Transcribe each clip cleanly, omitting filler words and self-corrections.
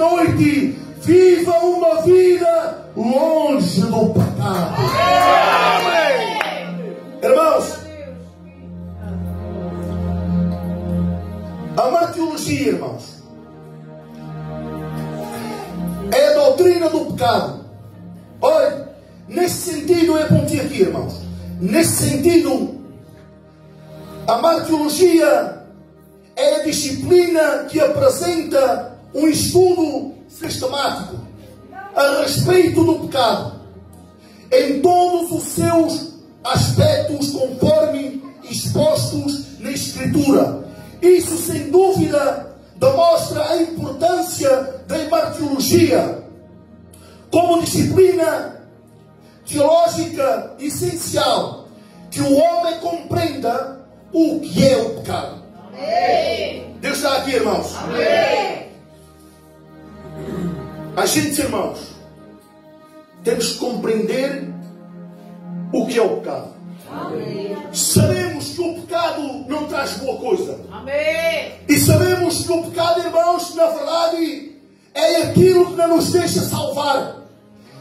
noite: viva uma vida longe do pecado. Irmãos, a martirologia, irmãos, é a doutrina do pecado. Olha, nesse sentido, eu apontei aqui, irmãos. Nesse sentido, a martirologia é a disciplina que apresenta um estudo sistemático a respeito do pecado, em todos os seus aspectos, conforme expostos na Escritura. Isso, sem dúvida, demonstra a importância da martirologia como disciplina teológica essencial, que o homem compreenda o que é o pecado. Amém. Deus está aqui, irmãos. Amém. A gente, irmãos, temos que compreender o que é o pecado. Amém. Sabemos que o pecado não traz boa coisa. Amém. E sabemos que o pecado, irmãos, na verdade, é aquilo que não nos deixa salvar.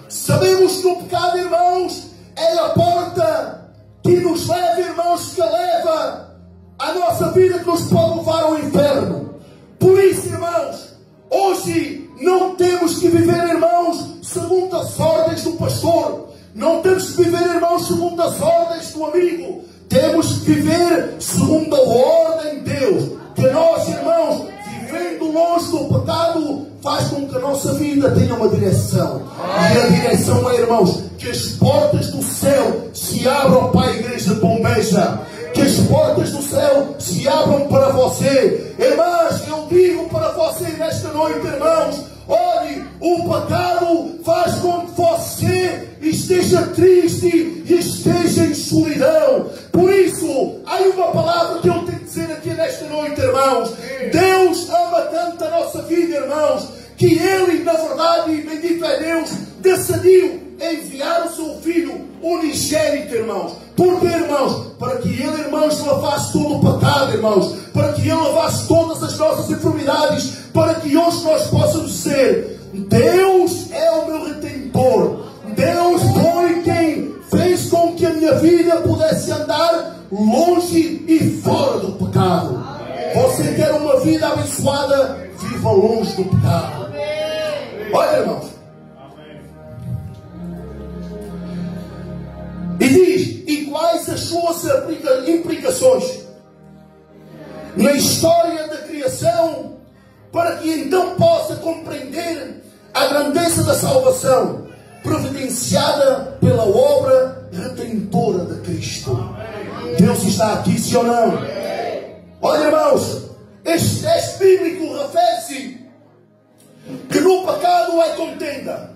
Sabemos que o pecado, irmãos, é a porta que nos leva, irmãos, que leva a nossa vida, que nos pode levar ao inferno. Por isso, irmãos, hoje não temos que viver, irmãos, segundo as ordens do pastor. Não temos que viver, irmãos, segundo as ordens do amigo. Temos que viver segundo a ordem de Deus. Que nós, irmãos, vivendo longe do pecado, faz com que a nossa vida tenha uma direção. E a direção é, irmãos, que as portas do céu se abram para a igreja de Bombeja. Que as portas do céu se abram para você. Irmãs, eu digo para você nesta noite, irmãos, olhe, o pecado faz com que você esteja triste e esteja em solidão. Por isso, há uma palavra que eu tenho que dizer aqui nesta noite, irmãos. Deus ama tanto a nossa vida, irmãos, que Ele, na verdade, bendito é Deus, decidiu enviar o seu Filho unigênito, irmãos. Por quê, irmãos? Para que Ele, irmãos, lavasse todo o pecado, irmãos. Para que Ele lavasse todas as nossas enfermidades. Para que hoje nós possamos dizer: Deus é o meu Redentor. Deus foi quem fez com que a minha vida pudesse andar longe e fora do pecado. Amém. Você quer uma vida abençoada? Viva longe do pecado. Amém. Olha, irmãos. Amém. E diz: e quais as suas implicações na história da criação, para que então possa compreender a grandeza da salvação providenciada pela obra redentora de Cristo. Amém. Deus está aqui, sim ou não? Amém. Olha, irmãos, este texto bíblico refere-se que no pecado há contenda,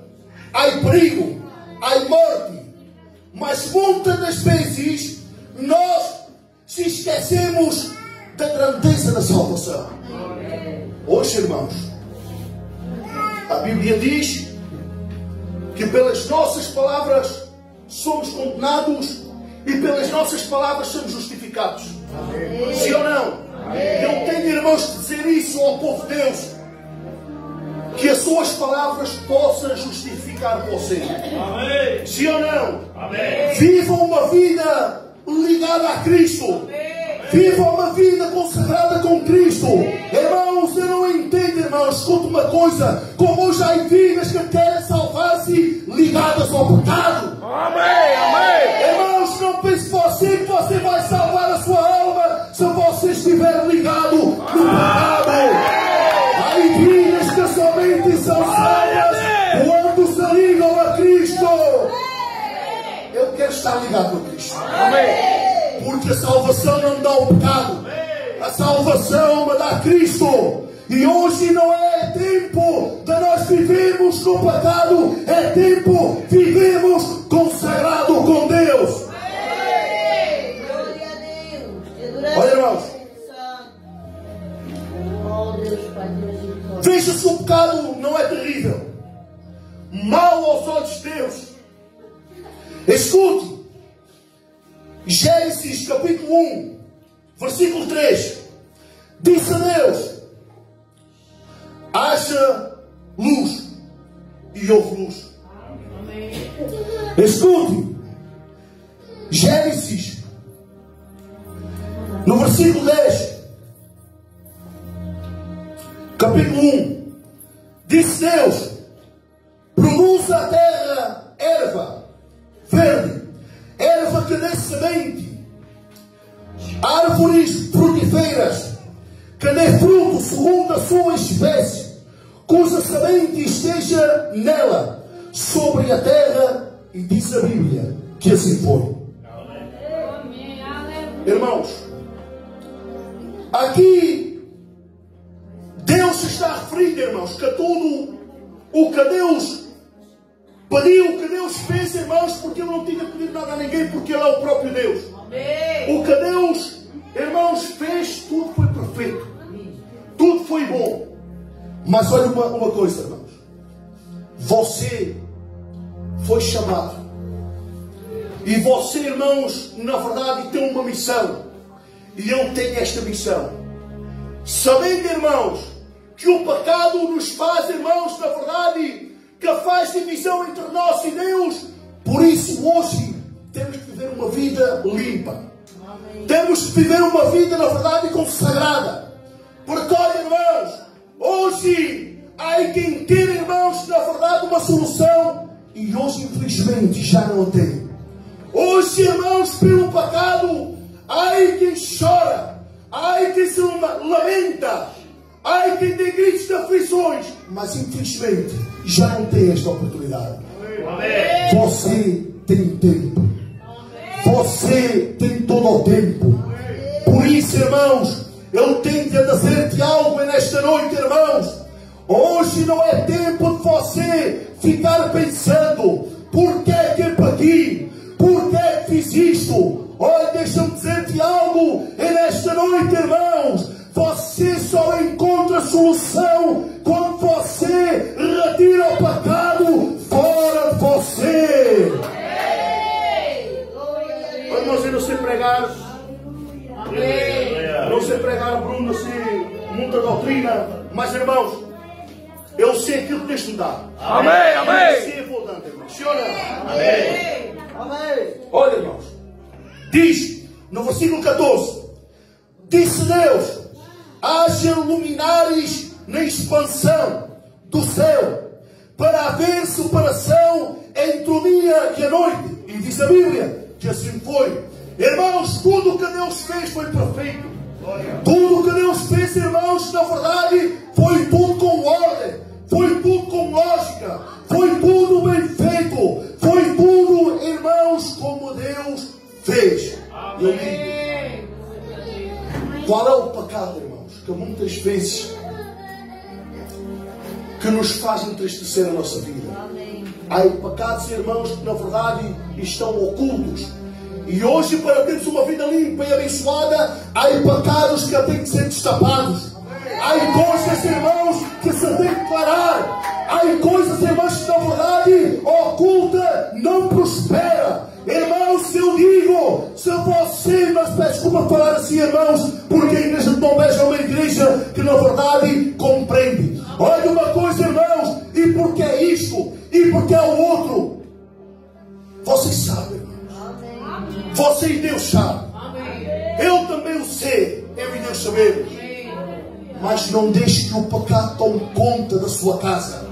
há perigo, há morte, mas muitas das vezes nós se esquecemos da grandeza da salvação. Amém. Hoje, irmãos, a Bíblia diz que pelas nossas palavras somos condenados e pelas nossas palavras somos justificados. Amém. Sim ou não? Amém. Eu tenho, irmãos, que dizer isso ao povo de Deus, que as suas palavras possam justificar você. Amém. Sim ou não? Amém. Viva uma vida ligada a Cristo. Amém. Viva uma vida consagrada com Cristo. Irmãos, eu não entendo, irmãos, escuta uma coisa: como hoje há vidas que querem salvar-se ligadas ao pecado. Amém, amém. Irmãos, não pense você que você vai salvar a sua alma se você estiver ligado no pecado. Há vidas que somente são salvas quando se ligam a Cristo. Eu quero estar ligado a Cristo. Amém. Porque a salvação não dá o pecado. A salvação me dá Cristo. E hoje não é tempo de nós vivermos no pecado. É tempo de vivermos consagrado com Deus. Olha, irmãos, veja se o pecado não é terrível, mal aos olhos de Deus. Escute Gênesis capítulo 1, versículo 3. Disse a Deus: haja luz e houve luz. Escute, Gênesis, no versículo 10, capítulo 1, disse Deus: produza a terra erva verde, erva que dê semente, árvores frutíferas, que dê fruto segundo a sua espécie, cuja semente esteja nela, sobre a terra. E diz a Bíblia que assim foi. Irmãos, aqui Deus está referindo, irmãos, que tudo o que Deus pediu, o que Deus fez, irmãos, porque Ele não tinha pedido nada a ninguém, porque Ele é o próprio Deus. O que Deus, irmãos, fez, tudo foi perfeito, tudo foi bom. Mas olha uma coisa, irmãos, você foi chamado, e você, irmãos, na verdade tem uma missão, e eu tenho esta missão, sabendo, irmãos, que o pecado nos faz, irmãos, na verdade, que faz divisão entre nós e Deus. Por isso hoje temos que viver uma vida limpa. Amém. Temos que viver uma vida, na verdade, consagrada. Porque, olha, irmãos, hoje há quem quer, irmãos, na verdade, uma solução, e hoje, infelizmente, já não tem. Hoje, irmãos, pelo pecado, há quem chora, há quem se lamenta, há quem tem gritos de aflições, mas infelizmente já não tem esta oportunidade. Amém. Você tem tempo. Amém. Você tem todo o tempo. Amém. Por isso, irmãos, eu tenho que dizer-te algo nesta noite, irmãos. Hoje não é tempo de você ficar pensando: por que é que eu pedi? Por que é que fiz isto? Olha, deixa-me dizer-te algo nesta noite, irmãos. Você só encontra solução quando você retira o pecado fora de você. Irmãos, eu não sei pregar. Não sei pregar, Bruno, assim, muita doutrina. Mas, irmãos, eu sei aquilo que tens de estudar. Amém, amém. Eu sei voltando, irmãos. Senhora, amém. Amém. Olha, irmãos, diz no versículo 14: disse Deus: haja luminares na expansão do céu, para haver separação entre o dia e a noite. E diz a Bíblia que assim foi. Irmãos, tudo o que Deus fez foi perfeito. Tudo o que Deus fez, irmãos, na verdade, foi tudo com ordem, foi tudo com lógica, foi tudo bem feito, foi tudo, irmãos, como Deus fez. Eu digo, qual é o pecado, irmãos, que muitas vezes que nos faz entristecer a nossa vida? Há pecados, irmãos, que na verdade estão ocultos. E hoje, para termos uma vida limpa e abençoada, há pecados que têm que ser destapados. Há coisas, irmãos, que se tem que declarar. Há coisas, irmãos, que na verdade oculta não prospera. Irmãos, eu digo, se você, mas peço desculpa falar assim, irmãos, porque a igreja de Dom Beja é uma igreja que na verdade compreende. Olha uma coisa, irmãos, e porque é isto, e porque é o outro. Vocês sabem, irmãos. Você e Deus sabem. Eu também o sei. Eu e Deus sabemos. Mas não deixe que o pecado tome conta da sua casa.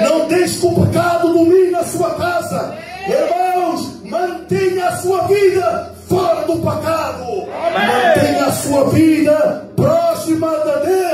Não deixe que o pecado domine a sua casa. Irmãos, mantenha a sua vida fora do pecado. Mantenha a sua vida próxima de Deus.